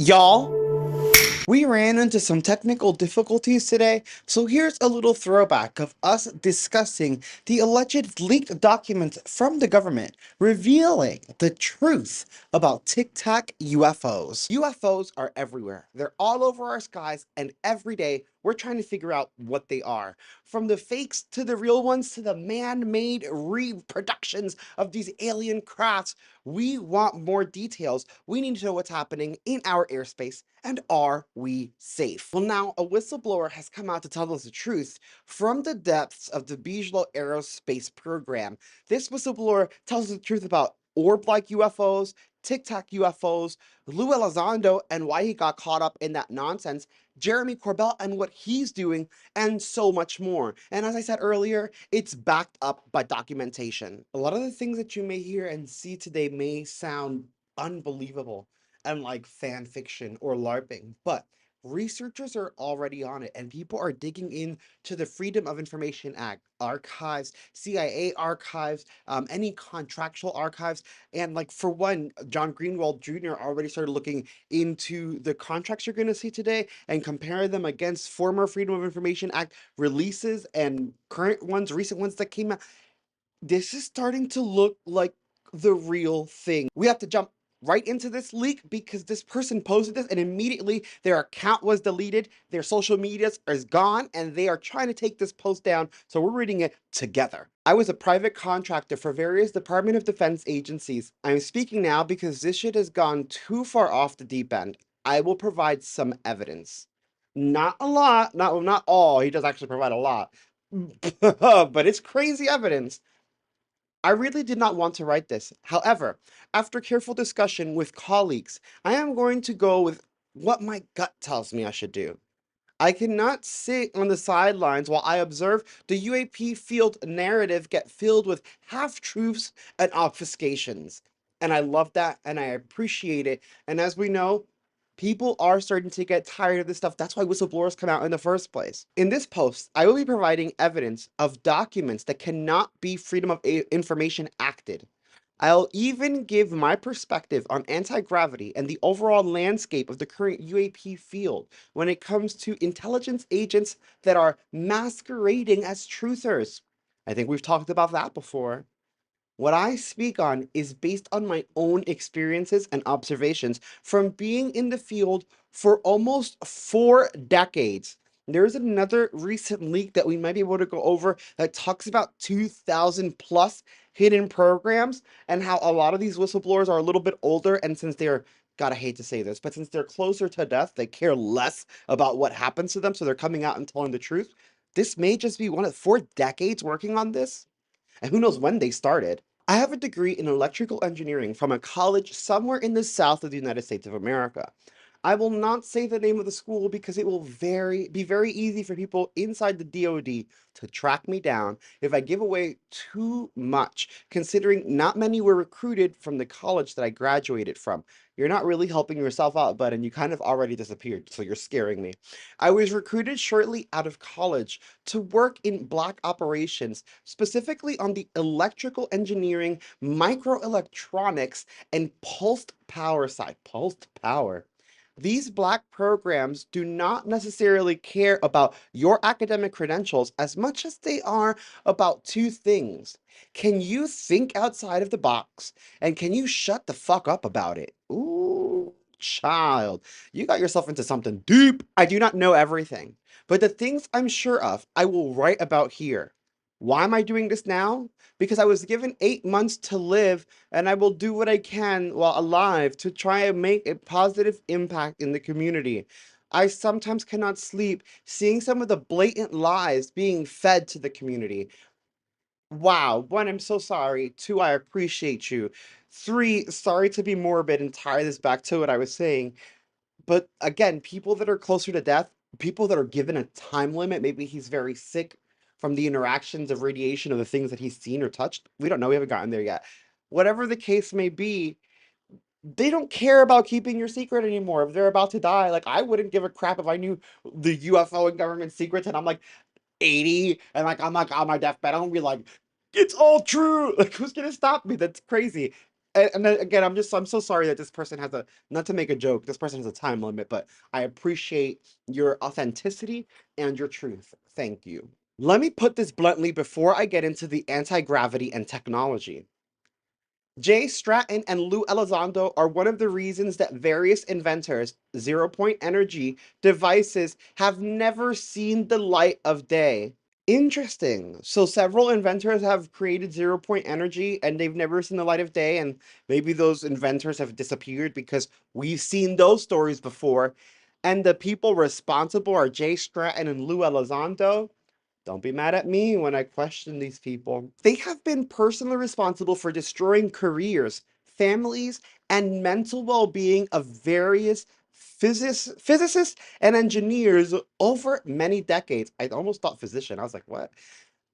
Y'all, we ran into some technical difficulties today, so here's a little throwback of us discussing the alleged leaked documents from the government revealing the truth about Tic Tac UFOs. UFOs are everywhere. They're all over our skies, and every day we're trying to figure out what they are. From the fakes to the real ones to the man-made reproductions of these alien crafts, we want more details. We need to know what's happening in our airspace, and are we safe? Well, now a whistleblower has come out to tell us the truth from the depths of the Bijlo aerospace program. This whistleblower tells us the truth about orb-like UFOs, Tic Tac UFOs, Lou Elizondo and why he got caught up in that nonsense, Jeremy Corbell and what he's doing, and so much more. And as I said earlier, it's backed up by documentation. A lot of the things that you may hear and see today may sound unbelievable and like fan fiction or LARPing, but researchers are already on it and people are digging into the Freedom of Information Act archives, CIA archives, any contractual archives. And like for one, John Greenwald Jr. already started looking into the contracts you're going to see today and compare them against former Freedom of Information Act releases and current ones, recent ones that came out. This is starting to look like the real thing. We have to jump right into this leak because this person posted this and immediately their account was deleted, their social media is gone, and they are trying to take this post down, so we're reading it together. I was a private contractor for various Department of Defense agencies. I'm speaking now because this shit has gone too far off the deep end. I will provide some evidence. Not a lot, not all, he does actually provide a lot, but it's crazy evidence. I really did not want to write this. However, after careful discussion with colleagues, I am going to go with what my gut tells me I should do. I cannot sit on the sidelines while I observe the UAP field narrative get filled with half-truths and obfuscations. And I love that and I appreciate it. And as we know, people are starting to get tired of this stuff. That's why whistleblowers come out in the first place. In this post, I will be providing evidence of documents that cannot be Freedom of Information acted. I'll even give my perspective on anti-gravity and the overall landscape of the current UAP field when it comes to intelligence agents that are masquerading as truthers. I think we've talked about that before. What I speak on is based on my own experiences and observations from being in the field for almost 4 decades. There's another recent leak that we might be able to go over that talks about 2,000 plus hidden programs and how a lot of these whistleblowers are a little bit older, and since they're, God, I hate to say this, but since they're closer to death, they care less about what happens to them, so they're coming out and telling the truth. This may just be one of 4 decades working on this, and who knows when they started. I have a degree in electrical engineering from a college somewhere in the south of the United States of America. I will not say the name of the school because it will be very easy for people inside the DoD to track me down if I give away too much, considering not many were recruited from the college that I graduated from. You're not really helping yourself out, bud, and you kind of already disappeared, so you're scaring me. I was recruited shortly out of college to work in black operations, specifically on the electrical engineering, microelectronics, and pulsed power side. Pulsed power. These black programs do not necessarily care about your academic credentials as much as they are about two things. Can you think outside of the box? And can you shut the fuck up about it? Ooh, child, you got yourself into something deep. I do not know everything, but the things I'm sure of, I will write about here. Why am I doing this now? Because I was given 8 months to live, and I will do what I can while alive to try and make a positive impact in the community. I sometimes cannot sleep seeing some of the blatant lies being fed to the community. Wow. One, I'm so sorry. Two, I appreciate you. Three, sorry to be morbid and tie this back to what I was saying. But again, people that are closer to death, people that are given a time limit, maybe he's very sick from the interactions of radiation of the things that he's seen or touched. We don't know. We haven't gotten there yet. Whatever the case may be, they don't care about keeping your secret anymore. If they're about to die, like I wouldn't give a crap if I knew the UFO and government secrets and I'm like 80 and I'm like on my deathbed. I don't be like, it's all true. Like, who's gonna stop me? That's crazy. and then again, I'm so sorry that this person has a, not to make a joke, this person has a time limit, but I appreciate your authenticity and your truth. Thank you. Let me put this bluntly before I get into the anti-gravity and technology. Jay Stratton and Lou Elizondo are one of the reasons that various inventors, zero-point energy devices have never seen the light of day. Interesting. So several inventors have created zero-point energy and they've never seen the light of day, and maybe those inventors have disappeared because we've seen those stories before. And the people responsible are Jay Stratton and Lou Elizondo. Don't be mad at me when I question these people. They have been personally responsible for destroying careers, families, and mental well-being of various physicists and engineers over many decades. I almost thought physician. I was like, what?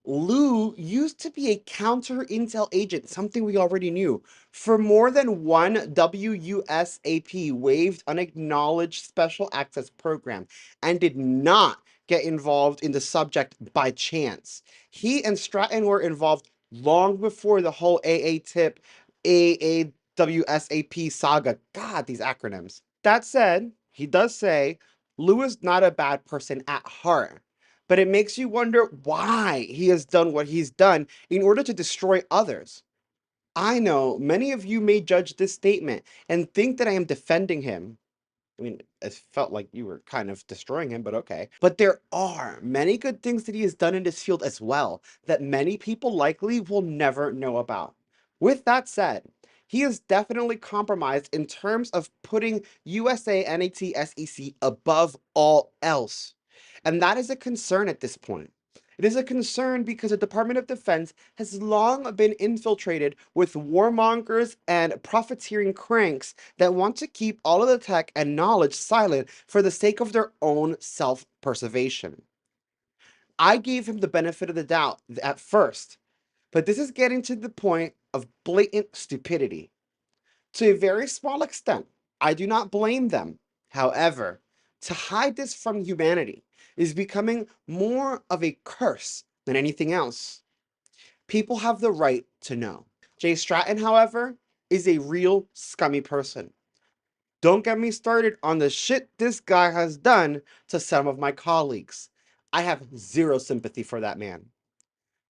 Lou used to be a counter-intel agent, something we already knew, for more than one WUSAP waived unacknowledged special access program and did not get involved in the subject by chance. He and Stratton were involved long before the whole AA-TIP, AAWSAP saga. God, these acronyms. That said, he does say Lou is not a bad person at heart, but it makes you wonder why he has done what he's done in order to destroy others. I know many of you may judge this statement and think that I am defending him. I mean, it felt like you were kind of destroying him, but okay. But there are many good things that he has done in this field as well that many people likely will never know about. With that said, he is definitely compromised in terms of putting USA NAT SEC above all else. And that is a concern at this point. It is a concern because the Department of Defense has long been infiltrated with warmongers and profiteering cranks that want to keep all of the tech and knowledge silent for the sake of their own self-preservation. I gave him the benefit of the doubt at first, but this is getting to the point of blatant stupidity. To a very small extent, I do not blame them. However, to hide this from humanity is becoming more of a curse than anything else. People have the right to know. Jay Stratton, however, is a real scummy person. Don't get me started on the shit this guy has done to some of my colleagues. I have zero sympathy for that man.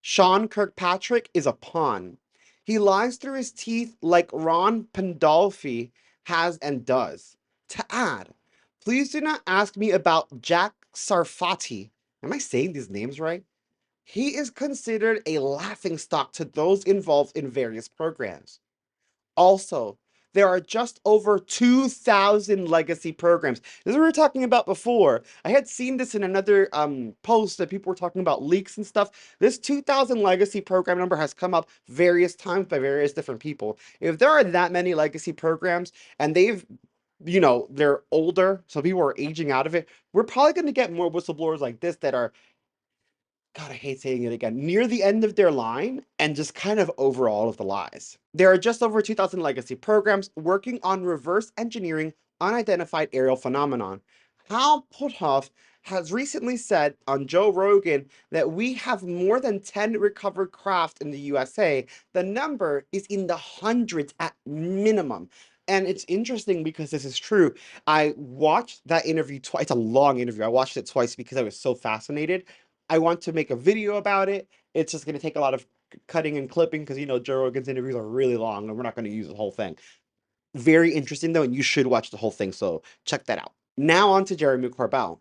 Sean Kirkpatrick is a pawn. He lies through his teeth like Ron Pandolfi has and does. To add, please do not ask me about Jack Sarfati. Am I saying these names right? He is considered a laughingstock to those involved in various programs. Also, there are just over 2,000 legacy programs. This is what we were talking about before. I had seen this in another post that people were talking about leaks and stuff. This 2,000 legacy program number has come up various times by various different people. If there are that many legacy programs and they've, they're older, so people are aging out of it, we're probably going to get more whistleblowers like this that are, God, I hate saying it again, near the end of their line and just kind of over all of the lies. There are just over 2,000 legacy programs working on reverse engineering unidentified aerial phenomenon. Hal Puthoff has recently said on Joe Rogan that we have more than 10 recovered craft in the USA. The number is in the hundreds at minimum. And it's interesting because this is true. I watched that interview twice. It's a long interview. I watched it twice because I was so fascinated. I want to make a video about it. It's just going to take a lot of cutting and clipping because, Joe Rogan's interviews are really long and we're not going to use the whole thing. Very interesting, though, and you should watch the whole thing, so check that out. Now on to Jeremy Corbell.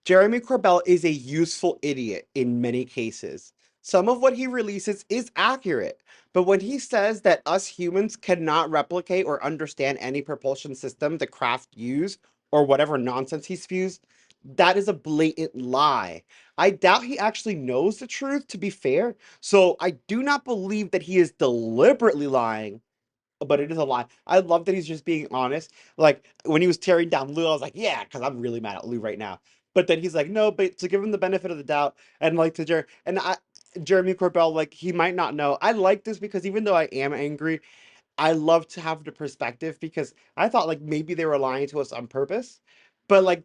Jeremy Corbell is a useful idiot in many cases. Some of what he releases is accurate, but when he says that us humans cannot replicate or understand any propulsion system the craft use, or whatever nonsense he spews, that is a blatant lie. I doubt he actually knows the truth, to be fair, so I do not believe that he is deliberately lying, but it is a lie. I love that he's just being honest. Like, when he was tearing down Lou, I was like, yeah, because I'm really mad at Lou right now. But then he's like, no, but to give him the benefit of the doubt, and like to Jeremy Corbell, like, he might not know. I like this because even though I am angry, I love to have the perspective because I thought like maybe they were lying to us on purpose. But like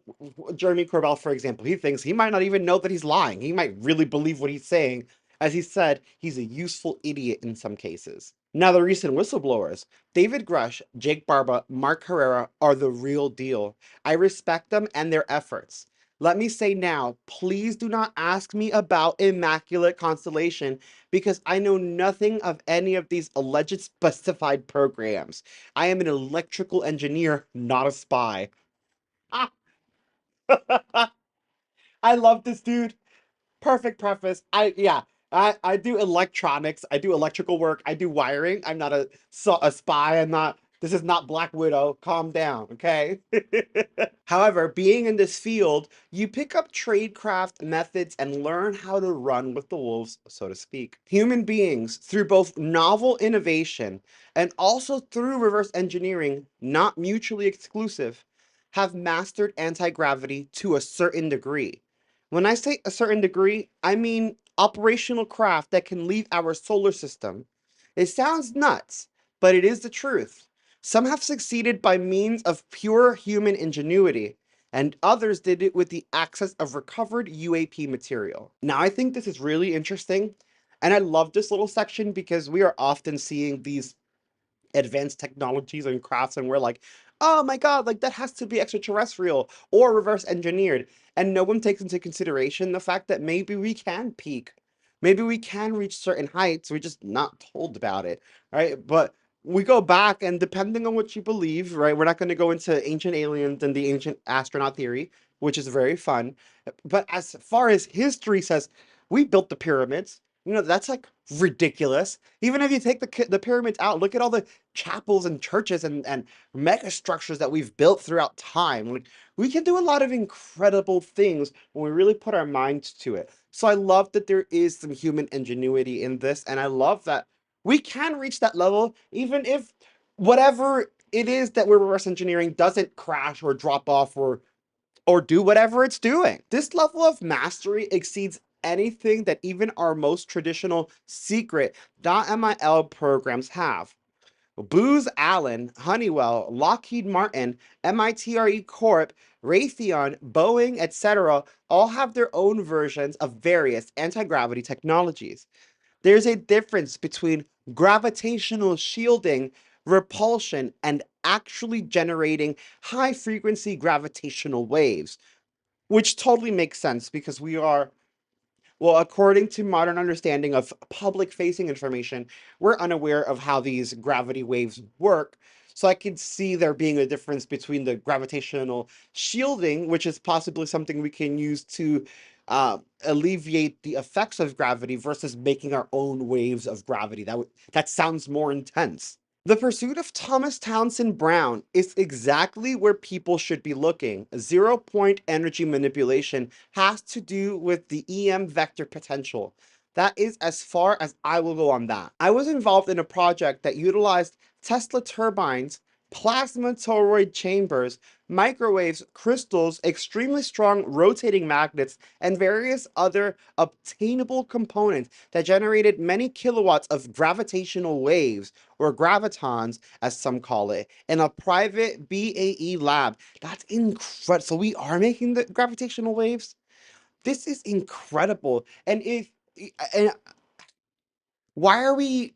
Jeremy Corbell, for example, he thinks he might not even know that he's lying. He might really believe what he's saying. As he said, he's a useful idiot in some cases. Now, the recent whistleblowers, David Grush, Jake Barba, Mark Herrera, are the real deal. I respect them and their efforts. Let me say now, please do not ask me about Immaculate Constellation because I know nothing of any of these alleged specified programs. I am an electrical engineer, not a spy. Ah, I love this dude. Perfect preface. I do electronics. I do electrical work. I do wiring. I'm not a spy. I'm not. This is not Black Widow. Calm down, okay? However, being in this field, you pick up tradecraft methods and learn how to run with the wolves, so to speak. Human beings, through both novel innovation and also through reverse engineering, not mutually exclusive, have mastered anti-gravity to a certain degree. When I say a certain degree, I mean operational craft that can leave our solar system. It sounds nuts, but it is the truth. Some have succeeded by means of pure human ingenuity, and others did it with the access of recovered UAP material. Now, I think this is really interesting, and I love this little section because we are often seeing these advanced technologies and crafts and we're like, oh my god, like that has to be extraterrestrial or reverse engineered, and no one takes into consideration the fact that maybe we can peak, maybe we can reach certain heights, we're just not told about it, right? But we go back, and depending on what you believe, right, we're not going to go into ancient aliens and the ancient astronaut theory, which is very fun, but as far as history says, we built the pyramids. That's like ridiculous. Even if you take the pyramids out, look at all the chapels and churches and mega structures that we've built throughout time. Like, we can do a lot of incredible things when we really put our minds to it. So I love that there is some human ingenuity in this, and I love that we can reach that level even if whatever it is that we're reverse engineering doesn't crash or drop off or do whatever it's doing. This level of mastery exceeds anything that even our most traditional secret .mil programs have. Booz Allen, Honeywell, Lockheed Martin, MITRE Corp, Raytheon, Boeing, etc. all have their own versions of various anti-gravity technologies. There's a difference between gravitational shielding, repulsion, and actually generating high-frequency gravitational waves, which totally makes sense because we are, well, according to modern understanding of public-facing information, we're unaware of how these gravity waves work. So I can see there being a difference between the gravitational shielding, which is possibly something we can use to alleviate the effects of gravity, versus making our own waves of gravity. That sounds more intense. The pursuit of Thomas Townsend Brown is exactly where people should be looking. Zero-point energy manipulation has to do with the EM vector potential. That is as far as I will go on that. I was involved in a project that utilized Tesla turbines, plasma toroid chambers, microwaves, crystals, extremely strong rotating magnets, and various other obtainable components that generated many kilowatts of gravitational waves, or gravitons, as some call it, in a private BAE lab. That's incredible. So we are making the gravitational waves? This is incredible. And why are we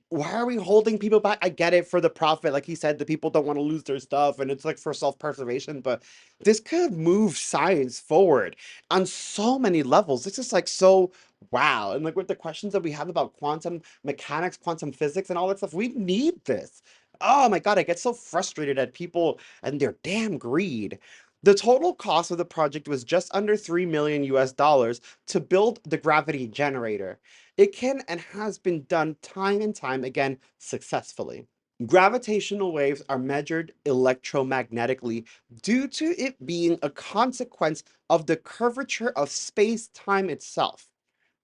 holding people back? I get it, for the profit, like he said, the people don't want to lose their stuff and it's like for self-preservation, but this could move science forward on so many levels. This is like so wow. And like with the questions that we have about quantum mechanics, quantum physics, and all that stuff, we need this. Oh my god, I get so frustrated at people and their damn greed. The total cost of the project was just under 3 million US dollars to build the gravity generator. It can and has been done time and time again successfully. Gravitational waves are measured electromagnetically due to it being a consequence of the curvature of space-time itself.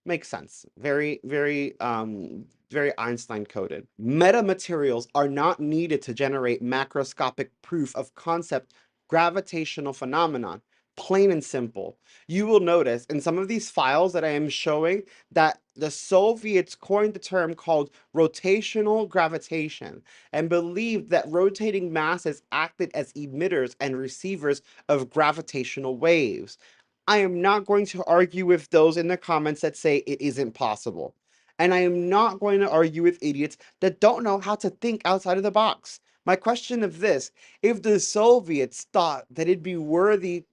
Makes sense. Very, very Einstein coded. Metamaterials are not needed to generate macroscopic proof of concept gravitational phenomenon. Plain and simple. You will notice in some of these files that I am showing that the Soviets coined the term called rotational gravitation and believed that rotating masses acted as emitters and receivers of gravitational waves. I am not going to argue with those in the comments that say it isn't possible. And I am not going to argue with idiots that don't know how to think outside of the box. My question of this, if the Soviets thought that it'd be worthy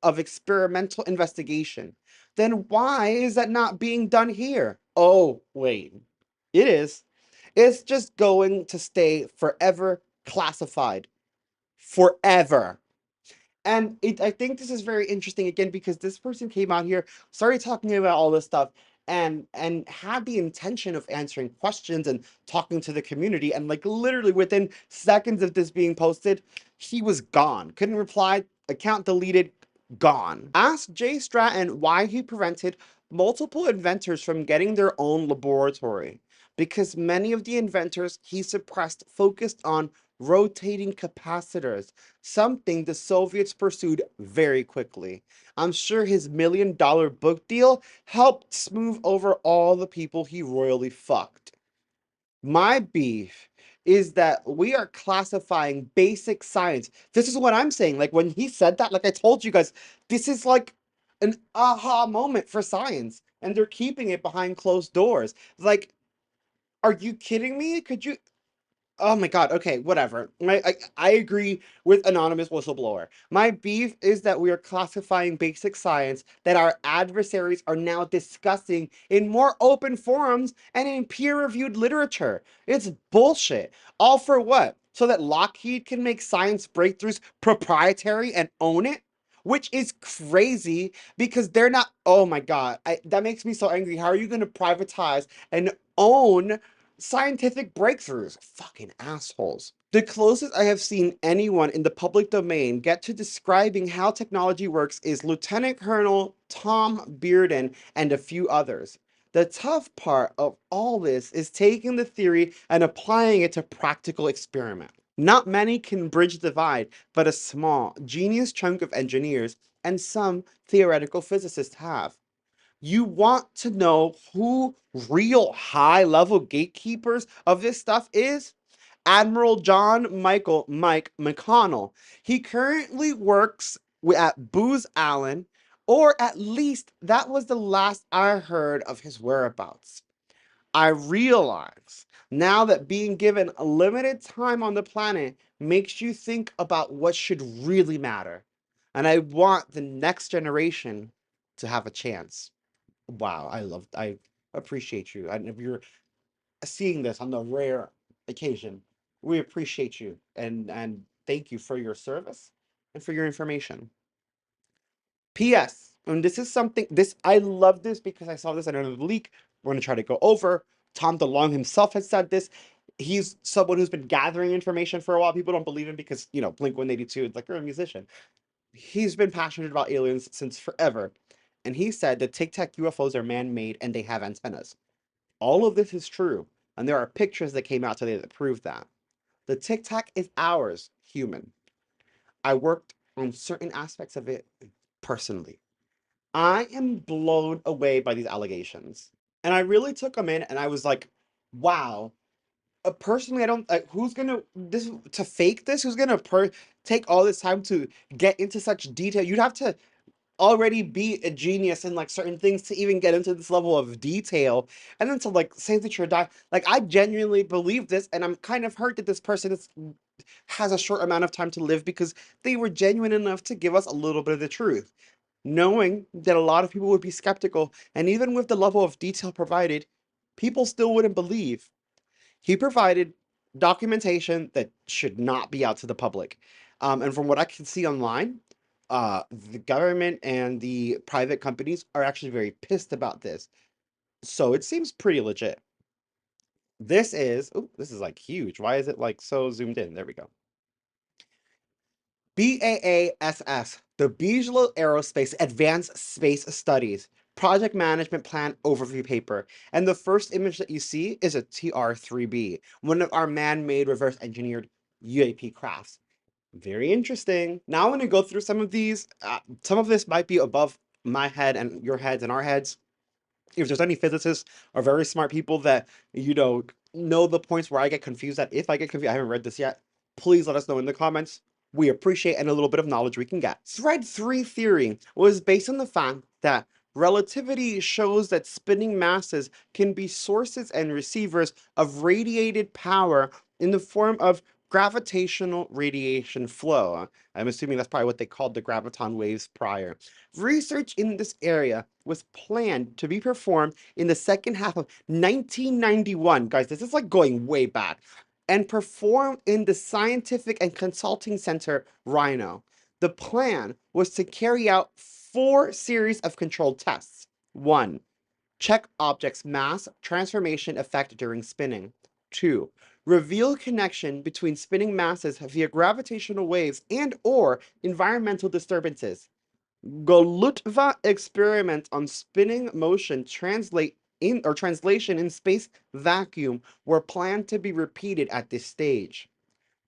of experimental investigation, then why is that not being done here? Oh, wait. It is. It's just going to stay forever classified. Forever. And I think this is very interesting again because this person came out here, started talking about all this stuff, and had the intention of answering questions and talking to the community. And like literally within seconds of this being posted, he was gone. Couldn't reply, account deleted, gone. Ask Jay Stratton why he prevented multiple inventors from getting their own laboratory. Because many of the inventors he suppressed focused on rotating capacitors, something the Soviets pursued very quickly. I'm sure his $1 million book deal helped smooth over all the people he royally fucked. My beef is that we are classifying basic science. This is what I'm saying. Like when he said that, like I told you guys, this is like an aha moment for science, and they're keeping it behind closed doors. Like, are you kidding me? Could you? Oh my God. Okay, whatever. I agree with anonymous whistleblower. My beef is that we are classifying basic science that our adversaries are now discussing in more open forums and in peer-reviewed literature. It's bullshit. All for what? So that Lockheed can make science breakthroughs proprietary and own it? Which is crazy because they're not. Oh my God. That makes me so angry. How are you going to privatize and own scientific breakthroughs? Fucking assholes. The closest I have seen anyone in the public domain get to describing how technology works is Lieutenant Colonel Tom Bearden and a few others. The tough part of all this is taking the theory and applying it to practical experiment. Not many can bridge the divide, but a small, genius chunk of engineers and some theoretical physicists have. You want to know who real high-level gatekeepers of this stuff is? Admiral John Michael Mike McConnell. He currently works at Booz Allen, or at least that was the last I heard of his whereabouts. I realize now that being given a limited time on the planet makes you think about what should really matter. And I want the next generation to have a chance. Wow, I appreciate you. And if you're seeing this on the rare occasion, we appreciate you and thank you for your service and for your information. P.S. And this is something this I love this because I saw this in another leak. We're gonna try to go over. Tom DeLonge himself has said this. He's someone who's been gathering information for a while. People don't believe him because Blink 182 is like, you're a musician. He's been passionate about aliens since forever. And he said the Tic Tac UFOs are man-made and they have antennas. All of this is true, and there are pictures that came out today that prove that. The Tic Tac is ours, human. I worked on certain aspects of it personally. I am blown away by these allegations. And I really took them in and I was like, wow. Personally, I don't who's gonna this to fake this? Who's gonna take all this time to get into such detail? You'd have to already be a genius in like certain things to even get into this level of detail, and then to like say that you're dying. Like I genuinely believe this, and I'm kind of hurt that this person has a short amount of time to live because they were genuine enough to give us a little bit of the truth, knowing that a lot of people would be skeptical, and even with the level of detail provided, people still wouldn't believe. He provided documentation that should not be out to the public. And from what I can see online, the government and the private companies are actually very pissed about this. So it seems pretty legit. This is like huge. Why is it like so zoomed in? There we go. BAASS, the Bigelow Aerospace Advanced Space Studies Project Management Plan Overview Paper. And the first image that you see is a TR-3B, one of our man-made reverse engineered UAP crafts. Very interesting. Now I'm going to go through some of these. Some of this might be above my head and your heads and our heads. If there's any physicists or very smart people that, know the points where I get confused at, if I get confused, I haven't read this yet, please let us know in the comments. We appreciate any little bit of knowledge we can get. Thread 3 theory was based on the fact that Relativity shows that spinning masses can be sources and receivers of radiated power in the form of gravitational radiation flow. I'm assuming that's probably what they called the graviton waves prior. Research in this area was planned to be performed in the second half of 1991. Guys, this is like going way back. And performed in the Scientific and Consulting Center, Rhino. The plan was to carry out 4 series of controlled tests. 1. Check object's mass transformation effect during spinning. 2. Reveal connection between spinning masses via gravitational waves and or environmental disturbances. Golutva experiments on spinning motion translation in space vacuum were planned to be repeated at this stage.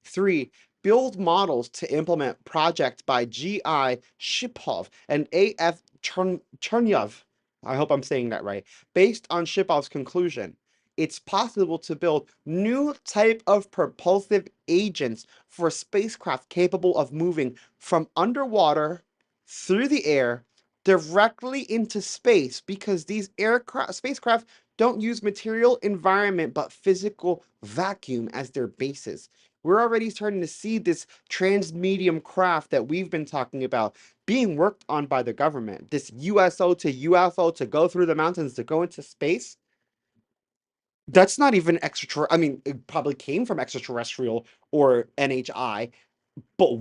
3. Build models to implement projects by G.I. Shipov and A.F. Chernyov. I hope I'm saying that right. Based on Shipov's conclusion, it's possible to build new type of propulsive agents for spacecraft capable of moving from underwater through the air directly into space, because these spacecraft don't use material environment but physical vacuum as their basis. We're already starting to see this transmedium craft that we've been talking about being worked on by the government. This USO to UFO to go through the mountains to go into space. That's not even I mean, it probably came from extraterrestrial or NHI, but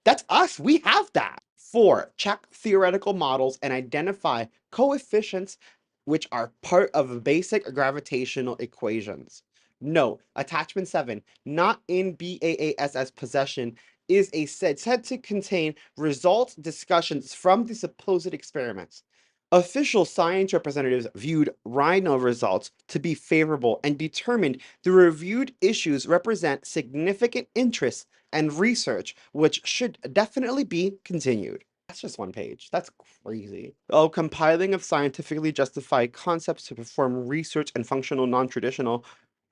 that's us. We have that. 4. Check theoretical models and identify coefficients which are part of basic gravitational equations. Note, attachment 7, not in BAAS's possession, is said to contain results discussions from the supposed experiments. Official science representatives viewed Rhino results to be favorable and determined the reviewed issues represent significant interest and research, which should definitely be continued. That's just 1 page. That's crazy. Oh, compiling of scientifically justified concepts to perform research and functional non-traditional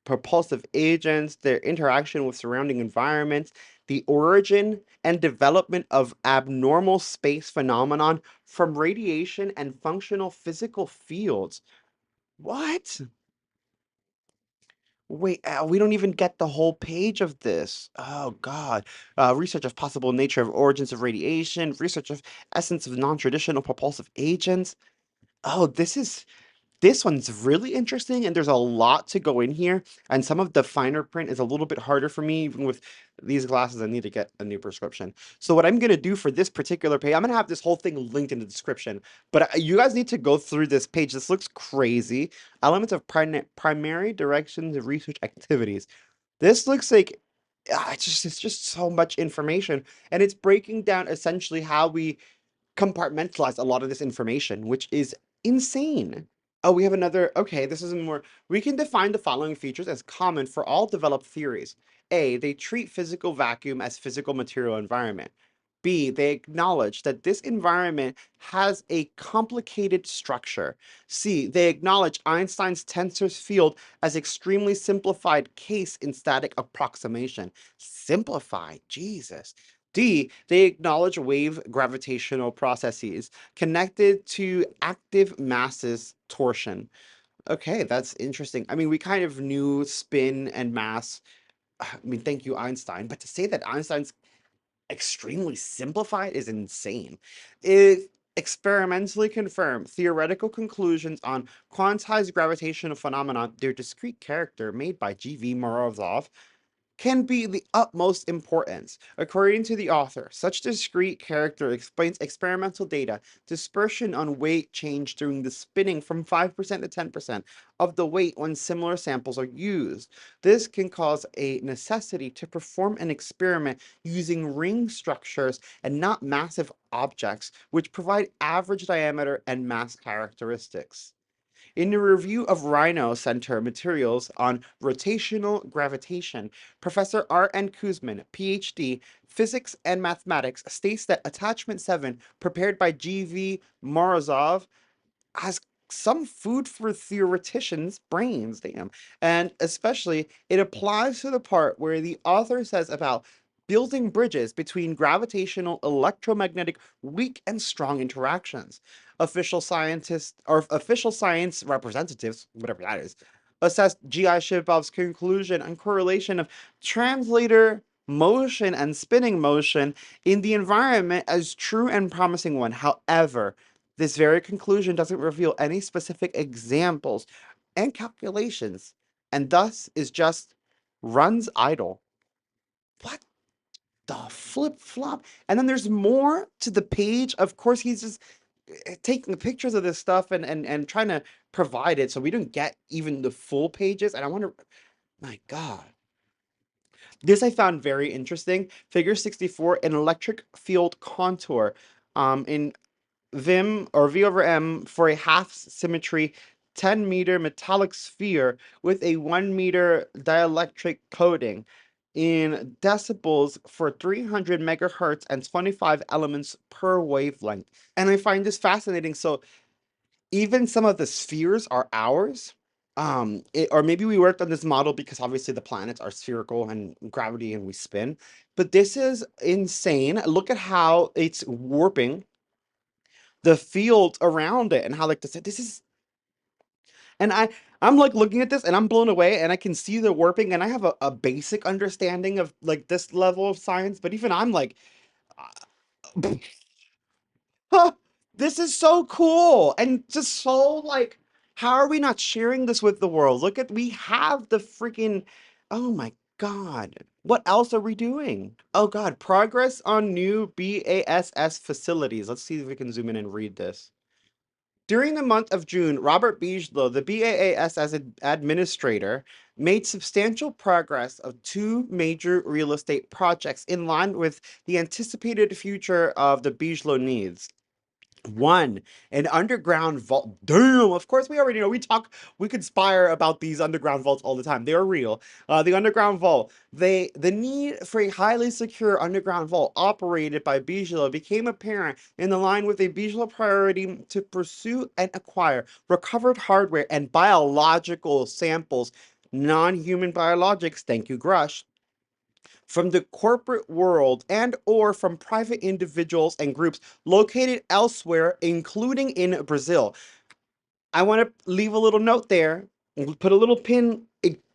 propulsive agents, their interaction with surrounding environments, the origin and development of abnormal space phenomenon from radiation and functional physical fields. What? Wait, we don't even get the whole page of this. Oh God. Research of possible nature of origins of radiation, research of essence of non-traditional propulsive agents. Oh, this one's really interesting, and there's a lot to go in here, and some of the finer print is a little bit harder for me. Even with these glasses, I need to get a new prescription. So what I'm going to do for this particular page, I'm going to have this whole thing linked in the description, but you guys need to go through this page. This looks crazy. Elements of primary directions of research activities. This looks like it's just so much information, and it's breaking down essentially how we compartmentalize a lot of this information, which is insane. Oh, we have another. Okay, this is more. We can define the following features as common for all developed theories. A, they treat physical vacuum as physical material environment. B, they acknowledge that this environment has a complicated structure. C, they acknowledge Einstein's tensor field as extremely simplified case in static approximation. Simplified, Jesus. D, they acknowledge wave gravitational processes connected to active masses torsion. Okay, that's interesting. I mean, we kind of knew spin and mass. I mean, thank you, Einstein. But to say that Einstein's extremely simplified is insane. It experimentally confirmed theoretical conclusions on quantized gravitational phenomena, their discrete character made by G.V. Morozov, can be the utmost importance. According to the author, such discrete character explains experimental data dispersion on weight change during the spinning from 5% to 10% of the weight when similar samples are used. This can cause a necessity to perform an experiment using ring structures and not massive objects, which provide average diameter and mass characteristics. In a review of Rhino Center materials on rotational gravitation, Professor R. N. Kuzmin, PhD, Physics and Mathematics, states that Attachment 7, prepared by G.V. Morozov, has some food for theoreticians' brains, damn. And especially, it applies to the part where the author says about building bridges between gravitational, electromagnetic, weak and strong interactions. Official scientists or official science representatives, whatever that is, assessed G.I. Shibov's conclusion and correlation of translator motion and spinning motion in the environment as true and promising one. However, this very conclusion doesn't reveal any specific examples and calculations, and thus is just runs idle. What the flip flop? And then there's more to the page. Of course, he's just taking pictures of this stuff and trying to provide it, so we don't get even the full pages. And I wonder, my God. This I found very interesting. Figure 64, an electric field contour. In Vim or V over M for a half symmetry 10-meter metallic sphere with a 1-meter dielectric coating in decibels for 300 megahertz and 25 elements per wavelength. And I find this fascinating. So even some of the spheres are ours. Or maybe we worked on this model because obviously the planets are spherical and gravity and we spin. But this is insane. Look at how it's warping the field around it and how like this is, and I'm like looking at this and I'm blown away and I can see the warping and I have a basic understanding of like this level of science, but even I'm like, huh, this is so cool and just so like, how are we not sharing this with the world? Look at, we have the freaking, oh my God, what else are we doing? Oh God, progress on new BASS facilities. Let's see if we can zoom in and read this. During the month of June, Robert Bigelow, the BAAS as administrator, made substantial progress of two major real estate projects in line with the anticipated future of the Bigelow needs. One, an underground vault. Damn, of course we already know. We conspire about these underground vaults all the time. They are real. The underground vault. The need for a highly secure underground vault operated by Bigelow became apparent in the line with a Bigelow priority to pursue and acquire recovered hardware and biological samples, non-human biologics, thank you, Grush, from the corporate world and or from private individuals and groups located elsewhere, including in Brazil. I want to leave a little note there and put a little pin,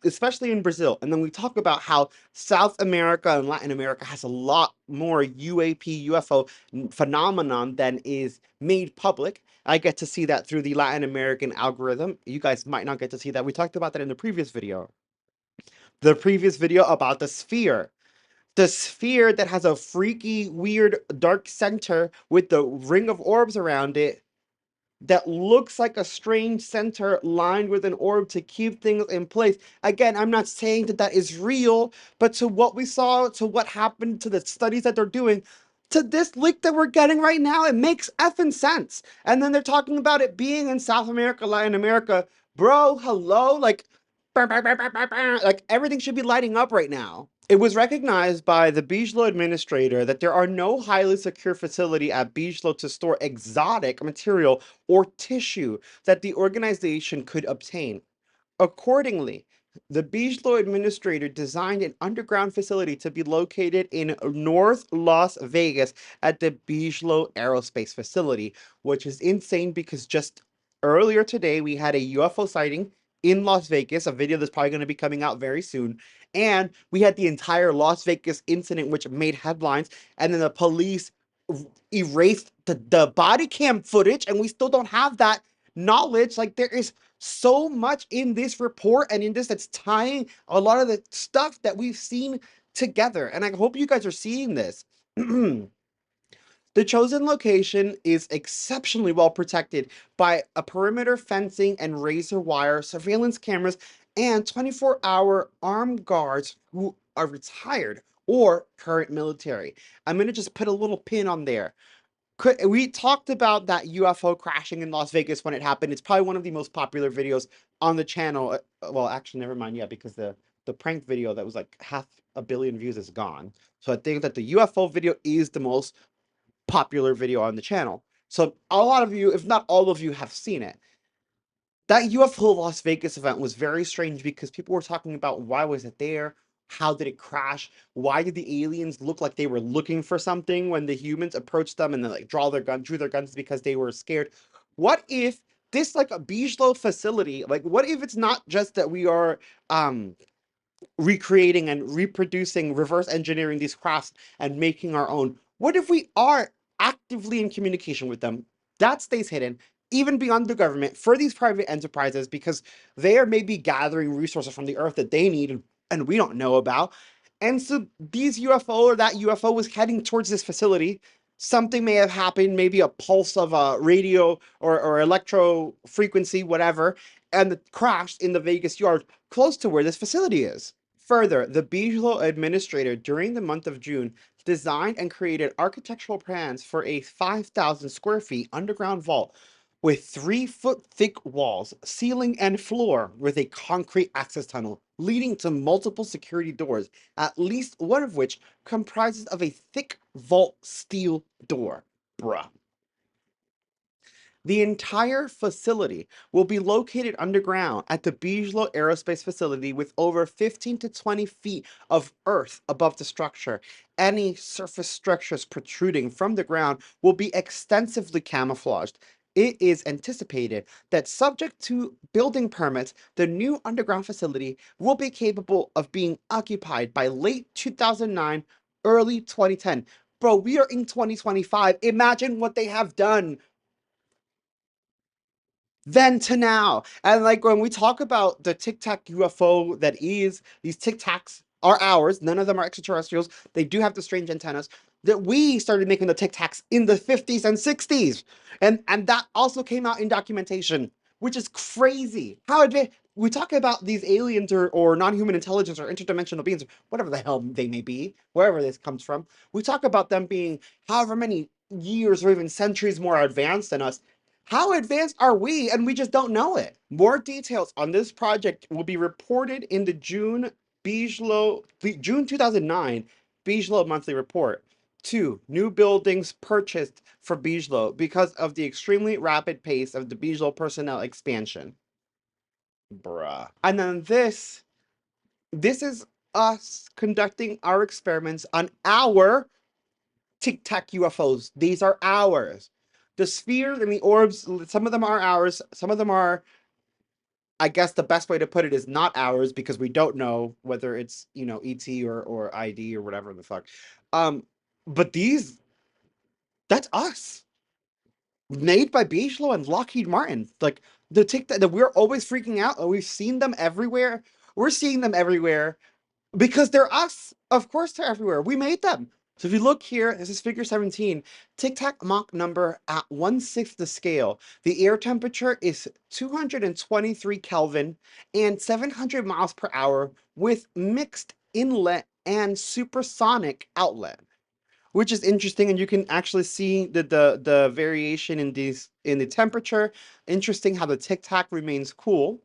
especially in Brazil. And then we talk about how South America and Latin America has a lot more UAP, UFO phenomenon than is made public. I get to see that through the Latin American algorithm. You guys might not get to see that. We talked about that in the previous video. The previous video about the sphere. The sphere that has a freaky, weird, dark center with the ring of orbs around it that looks like a strange center lined with an orb to keep things in place. Again, I'm not saying that that is real, but to what we saw, to what happened, to the studies that they're doing, to this leak that we're getting right now, it makes effing sense. And then they're talking about it being in South America, Latin America. Bro, hello? Like, like everything should be lighting up right now. It was recognized by the Bigelow administrator that there are no highly secure facility at Bigelow to store exotic material or tissue that the organization could obtain. Accordingly, the Bigelow administrator designed an underground facility to be located in North Las Vegas at the Bigelow Aerospace Facility, which is insane because just earlier today we had a UFO sighting in Las Vegas, a video that's probably going to be coming out very soon. And we had the entire Las Vegas incident, which made headlines, and then the police erased the body cam footage, and we still don't have that knowledge. Like, there is so much in this report and in this that's tying a lot of the stuff that we've seen together. And I hope you guys are seeing this. The chosen location is exceptionally well protected by a perimeter fencing and razor wire surveillance cameras and 24-hour armed guards who are retired or current military. I'm going to just put a little pin on there. We talked about that UFO crashing in Las Vegas when it happened. It's probably one of the most popular videos on the channel. Well, actually, never mind. Yeah, because the prank video that was like 500 million views is gone. So I think that the UFO video is the most popular video on the channel. So a lot of you, if not all of you, have seen it. That UFO Las Vegas event was very strange because people were talking about why was it there? How did it crash? Why did the aliens look like they were looking for something when the humans approached them and then like drew their guns because they were scared? What if this like a Bijlo facility, like what if it's not just that we are um recreating and reproducing, reverse engineering these crafts and making our own? What if we are actively in communication with them? That stays hidden, even beyond the government, for these private enterprises, because they are maybe gathering resources from the earth that they need and we don't know about. And so these UFO or that UFO was heading towards this facility. Something may have happened, maybe a pulse of a radio or electro frequency, whatever, and it crashed in the Vegas yard close to where this facility is. Further, the Bijlo administrator during the month of June designed and created architectural plans for a 5,000 square feet underground vault with 3-foot thick walls, ceiling, and floor with a concrete access tunnel leading to multiple security doors, at least one of which comprises of a thick vault steel door. Bruh. The entire facility will be located underground at the Bijlo Aerospace Facility with over 15 to 20 feet of earth above the structure. Any surface structures protruding from the ground will be extensively camouflaged. It is anticipated that, subject to building permits, the new underground facility will be capable of being occupied by late 2009, early 2010. Bro, we are in 2025. Imagine what they have done then to now. And like when we talk about the Tic Tac UFO that is, these Tic Tacs are ours. None of them are extraterrestrials. They do have the strange antennas. That we started making the Tic Tacs in the 50s and 60s. And that also came out in documentation, which is crazy. How advanced we talk about these aliens or non-human intelligence or interdimensional beings, whatever the hell they may be, wherever this comes from. We talk about them being however many years or even centuries more advanced than us. How advanced are we and we just don't know it? More details on this project will be reported in the June 2009 Bijlo monthly report. 2. New buildings purchased for Bijlo because of the extremely rapid pace of the Bijlo personnel expansion. Bruh. And then this is us conducting our experiments on our Tic Tac UFOs. These are ours. The spheres and the orbs, some of them are ours, some of them are, I guess the best way to put it is not ours because we don't know whether it's, ET or ID or whatever the fuck. Um, but these, that's us. Made by Bijlo and Lockheed Martin. Like the Tic Tac that we're always freaking out. Oh, we've seen them everywhere. We're seeing them everywhere. Because they're us. Of course they're everywhere. We made them. So if you look here, this is figure 17. Tic Tac Mach number at 1/6 the scale. The air temperature is 223 Kelvin and 700 miles per hour with mixed inlet and supersonic outlet, which is interesting. And you can actually see the variation in the temperature. Interesting how the Tic Tac remains cool.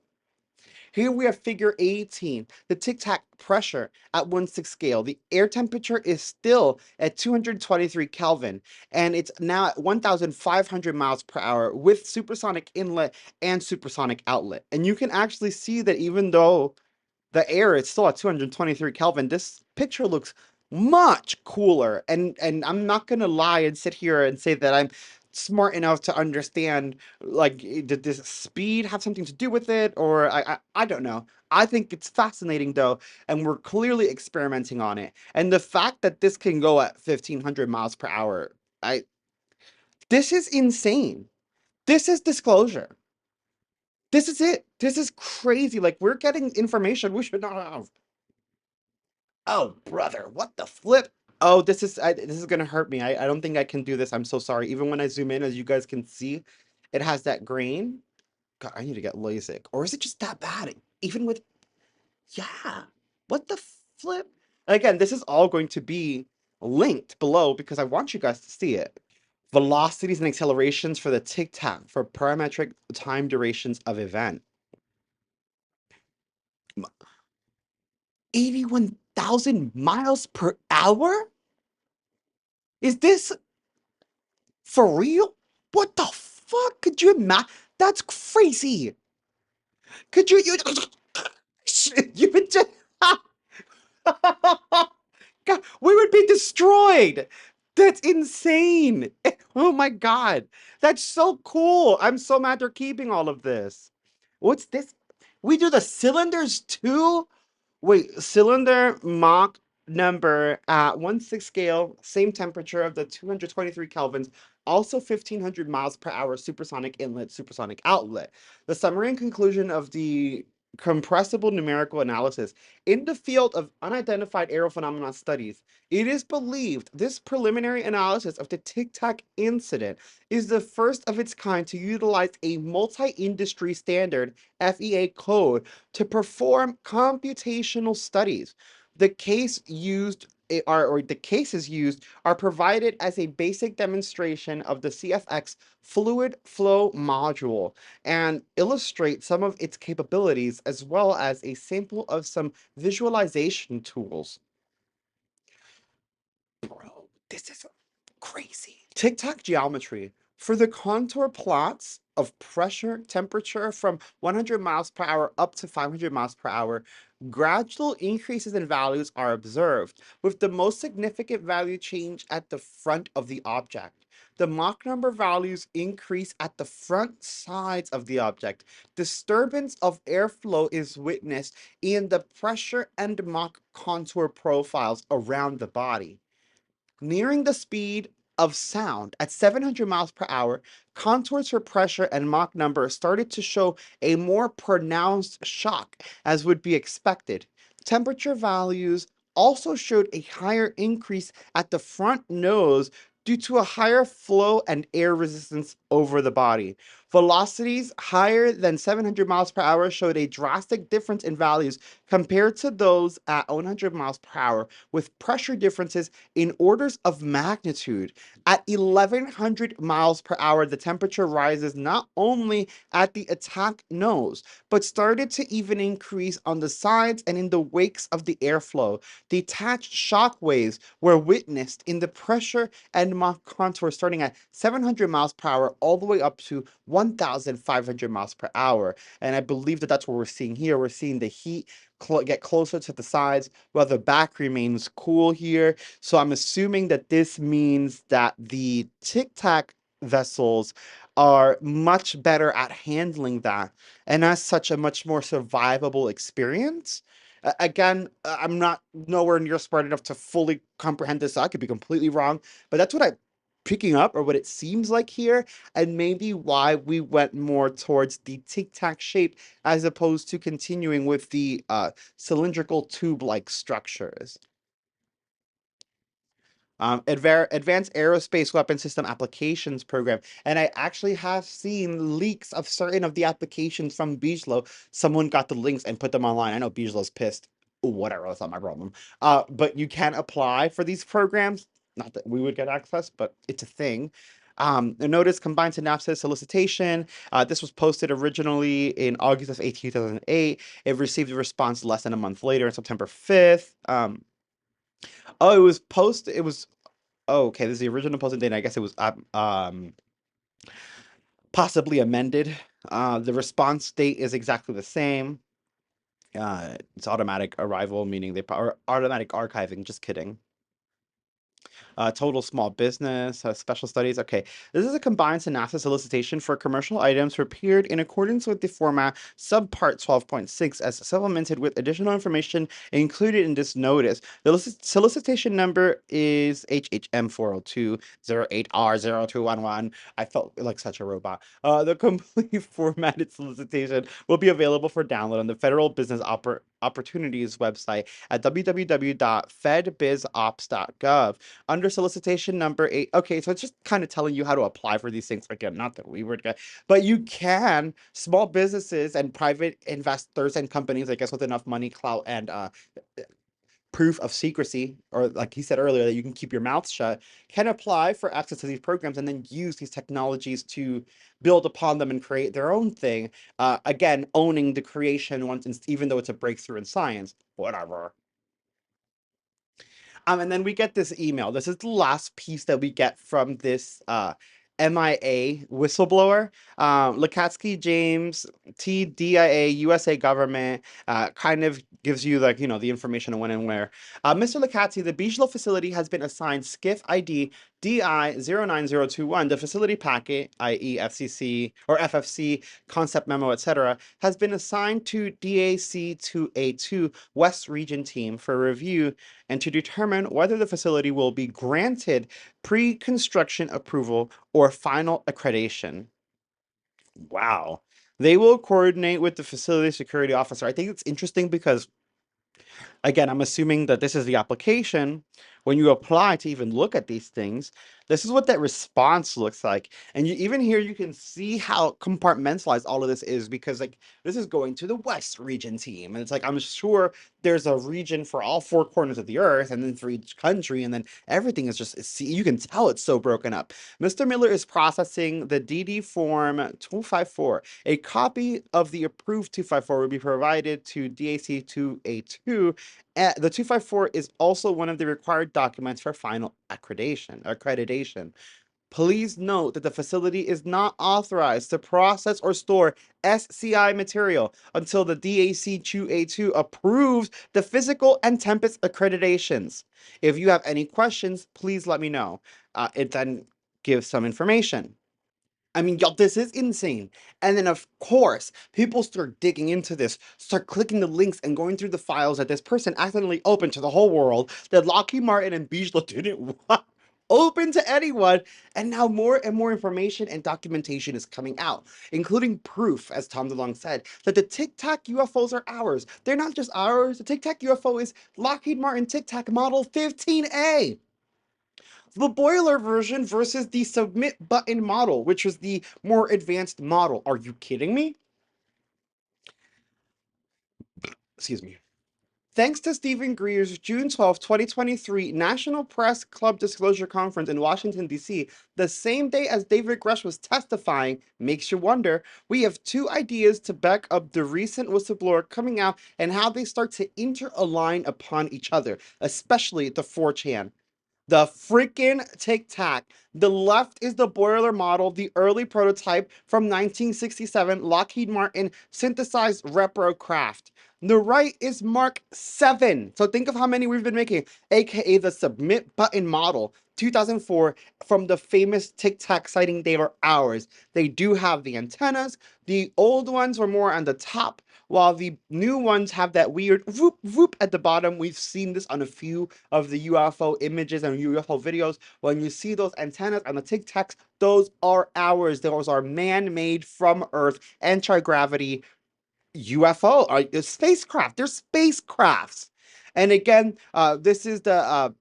Here we have figure 18, the Tic Tac pressure at 1/6 scale. The air temperature is still at 223 Kelvin, and it's now at 1,500 miles per hour with supersonic inlet and supersonic outlet. And you can actually see that even though the air is still at 223 Kelvin, this picture looks much cooler. And I'm not gonna lie and sit here and say that I'm smart enough to understand, like, did this speed have something to do with it, or I don't know. I think it's fascinating though, and we're clearly experimenting on it. And the fact that this can go at 1,500 miles per hour, I this is insane. This is disclosure. This is it. This is crazy. Like, we're getting information we should not have. Oh, brother, what the flip? Oh, this is gonna hurt me. I don't think I can do this. I'm so sorry. Even when I zoom in, as you guys can see, it has that grain. God, I need to get LASIK. Or is it just that bad? Even with, yeah. What the flip? Again, this is all going to be linked below because I want you guys to see it. Velocities and accelerations for the Tic Tac for parametric time durations of event. 81,000 miles per hour? Is this for real? What the fuck? Could you imagine? That's crazy. Could you you would just God, we would be destroyed. That's insane. Oh my God. That's so cool. I'm so mad they're keeping all of this. What's this? We do the cylinders too? Wait, cylinder Mach number at 1/6 scale, same temperature of the 223 kelvins, also 1500 miles per hour supersonic inlet, supersonic outlet. The summary and conclusion of the compressible numerical analysis. In the field of unidentified aerophenomena studies, it is believed this preliminary analysis of the Tic Tac incident is the first of its kind to utilize a multi-industry standard FEA code to perform computational studies. The case used or the cases used are provided as a basic demonstration of the CFX fluid flow module and illustrate some of its capabilities as well as a sample of some visualization tools. Bro, this is crazy. Tic Tac geometry. For the contour plots of pressure, temperature from 100 miles per hour up to 500 miles per hour, gradual increases in values are observed, with the most significant value change at the front of the object. The Mach number values increase at the front sides of the object. Disturbance of airflow is witnessed in the pressure and Mach contour profiles around the body. Nearing the speed of sound at 700 miles per hour, contours for pressure and Mach number started to show a more pronounced shock, as would be expected. Temperature values also showed a higher increase at the front nose due to a higher flow and air resistance over the body. Velocities higher than 700 miles per hour showed a drastic difference in values compared to those at 100 miles per hour, with pressure differences in orders of magnitude. At 1100 miles per hour, the temperature rises not only at the attack nose, but started to even increase on the sides and in the wakes of the airflow. Detached shock waves were witnessed in the pressure and Mach contour starting at 700 miles per hour all the way up to 1500 miles per hour. And I believe that that's what we're seeing here. We're seeing the heat get closer to the sides while the back remains cool here. So I'm assuming that this means that the Tic Tac vessels are much better at handling that, and as such, a much more survivable experience. Again, I'm not nowhere near smart enough to fully comprehend this. So I could be completely wrong, but that's what I'm picking up, or what it seems like here, and maybe why we went more towards the Tic Tac shape as opposed to continuing with the cylindrical tube-like structures. Advanced Aerospace Weapon System Applications Program. And I actually have seen leaks of certain of the applications from Bijlo. Someone got the links and put them online. I know Bijlo's pissed. Whatever, that's not my problem. But you can apply for these programs. Not that we would get access, but it's a thing. The notice combined to NAFTA solicitation. This was posted originally in August of 2008. It received a response less than a month later, on September 5th. Oh, it was posted. It was Oh, okay, this is the original posting date. I guess it was possibly amended. The response date is exactly the same. It's automatic arrival, meaning or automatic archiving. Just kidding. Total small business, special studies. Okay, this is a combined NASA solicitation for commercial items prepared in accordance with the format subpart 12.6 as supplemented with additional information included in this notice. The solicitation number is HHM 40208R0211. I felt like such a robot. The complete formatted solicitation will be available for download on the Federal Business Opportunities website at www.fedbizops.gov under solicitation number 8. Okay, so it's just kind of telling you how to apply for these things. Again, not that we would get, but you can, small businesses and private investors and companies, I guess, with enough money, clout, and proof of secrecy, or like he said earlier, that you can keep your mouth shut, can apply for access to these programs and then use these technologies to build upon them and create their own thing. Again, owning the creation once, even though it's a breakthrough in science, whatever. And then we get this email. This is the last piece that we get from this MIA Whistleblower. Lakatsky James, TDIA, USA government, kind of gives you like, the information on when and where. Mr. Lakatsky, the Bijlo facility has been assigned SCIF ID DI09021. The facility packet, i.e. FCC or FFC, concept memo, etc., has been assigned to DAC2A2 West Region team for review and to determine whether the facility will be granted pre-construction approval or final accreditation. Wow. They will coordinate with the facility security officer. I think it's interesting because, again, I'm assuming that this is the application. When you apply to even look at these things, this is what that response looks like. And you even here, you can see how compartmentalized all of this is because like this is going to the West region team. And it's like, I'm sure there's a region for all four corners of the earth and then for each country. And then everything is just, you can tell it's so broken up. Mr. Miller is processing the DD form 254. A copy of the approved 254 will be provided to DAC 2A2. The 254 is also one of the required documents for final accreditation. Please note that the facility is not authorized to process or store SCI material until the DAC 2A2 approves the physical and Tempest accreditations. If you have any questions, please let me know. It then gives some information. I mean, y'all, this is insane. And then, of course, people start digging into this, start clicking the links and going through the files that this person accidentally opened to the whole world, that Lockheed Martin and Bijlo didn't want open to anyone. And now more and more information and documentation is coming out, including proof, as Tom DeLonge said, that the Tic Tac UFOs are ours. They're not just ours. The Tic Tac UFO is Lockheed Martin Tic Tac Model 15A. The boiler version versus the submit button model, which was the more advanced model. Are you kidding me? Excuse me. Thanks to Stephen Greer's June 12, 2023 National Press Club Disclosure Conference in Washington, D.C., the same day as David Grush was testifying, makes you wonder, we have two ideas to back up the recent whistleblower coming out and how they start to interalign upon each other, especially the 4chan. The freaking Tic Tac. The left is the boiler model, the early prototype from 1967, Lockheed Martin synthesized repro craft. The right is Mark 7. So think of how many we've been making, aka the submit button model, 2004, from the famous Tic Tac sighting. They are ours. They do have the antennas. The old ones were more on the top, while the new ones have that weird whoop whoop at the bottom. We've seen this on a few of the UFO images and UFO videos. When you see those antennas on the Tic Tacs, those are ours. Those are man-made from Earth, anti-gravity UFO, spacecraft. They're spacecrafts. And again, this is the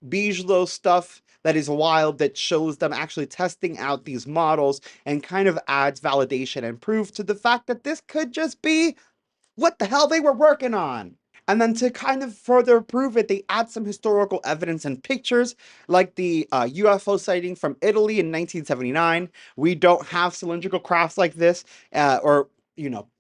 Bijlo stuff that is wild, that shows them actually testing out these models and kind of adds validation and proof to the fact that this could just be what the hell they were working on. And then to kind of further prove it, they add some historical evidence and pictures, like the UFO sighting from Italy in 1979. We don't have cylindrical crafts like this, or,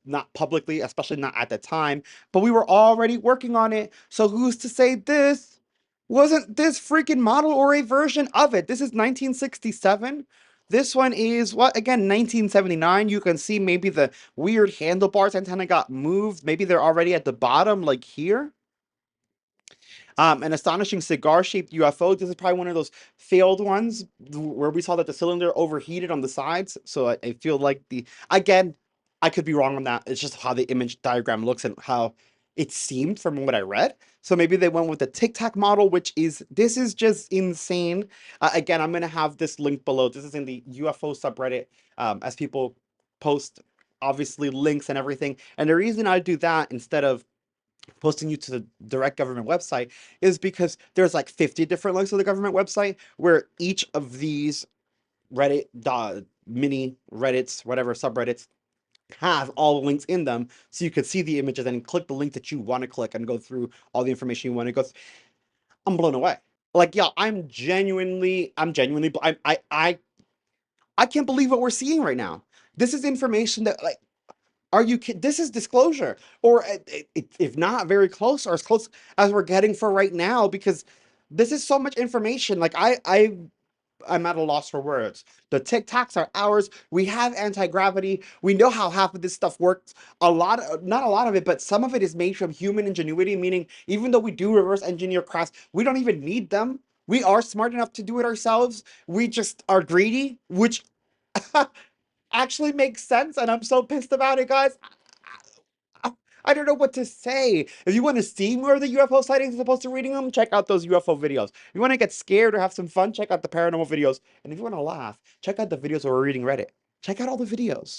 not publicly, especially not at the time, but we were already working on it. So who's to say this wasn't this freaking model or a version of it? This is 1967. This one is what, again, 1979. You can see maybe the weird handlebars antenna got moved. Maybe they're already at the bottom, like here. An astonishing cigar-shaped UFO. This is probably one of those failed ones where we saw that the cylinder overheated on the sides. So I feel like again, I could be wrong on that. It's just how the image diagram looks and how it seemed from what I read. So maybe they went with the Tic Tac model, this is just insane. Again, I'm going to have this link below. This is in the UFO subreddit, as people post, obviously, links and everything. And the reason I do that instead of posting you to the direct government website is because there's like 50 different links to the government website, where each of these Reddit, mini Reddits, whatever subreddits, have all the links in them, so you could see the images and click the link that you want to click and go through all the information you want to go through. I'm blown away. Like, yeah, I'm genuinely, I can't believe what we're seeing right now. This is information that, like, are you kidding? This is disclosure, or if not very close, or as close as we're getting for right now, because this is so much information. Like, I'm at a loss for words. The Tic Tacs are ours. We have anti-gravity. We know how half of this stuff works. Not a lot of it, but some of it is made from human ingenuity, meaning even though we do reverse engineer crafts, we don't even need them. We are smart enough to do it ourselves. We just are greedy, which actually makes sense, and I'm so pissed about it, guys. I don't know what to say. If you want to see more of the UFO sightings as opposed to reading them, check out those UFO videos. If you want to get scared or have some fun, check out the paranormal videos. And if you want to laugh, check out the videos where we're reading Reddit. Check out all the videos.